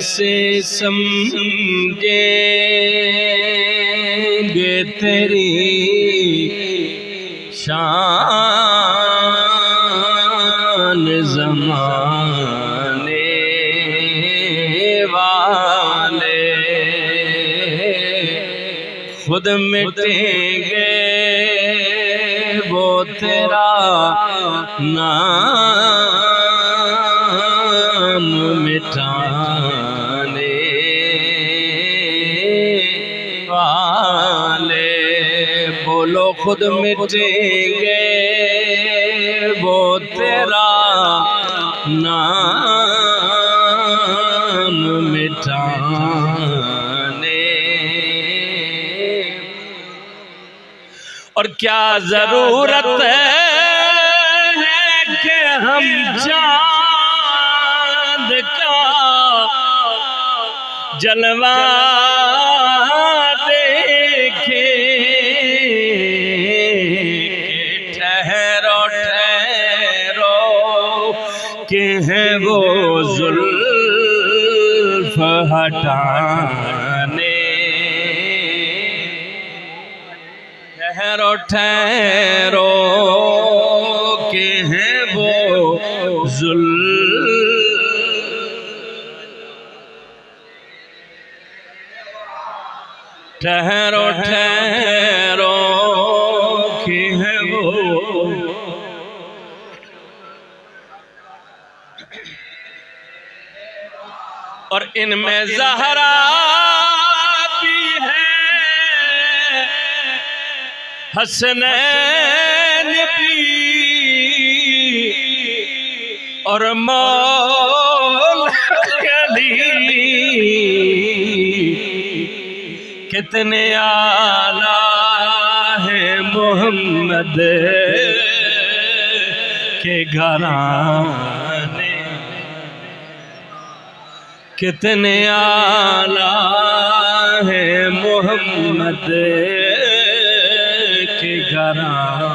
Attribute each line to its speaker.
Speaker 1: कैसे समझेंगे तेरी शान ज़माने वाले। खुद मिटेंगे वो तेरा नाम मिटाने वाले। बोलो खुद मिटेंगे वो तेरा नाम मिटाने। और क्या जरूरत है कि हम चांद का जलवा देखें। ठहरो ठहरो कि है वो जुल्फ हटाने। ठहरो ठहरो कि है वो ठहरो ठहरो कि है वो। और इनमें ज़हरा भी है, हसनैन भी और मौला अली। कितने आला है मोहम्मद के घराने। कितने आला है मोहम्मद के घराने।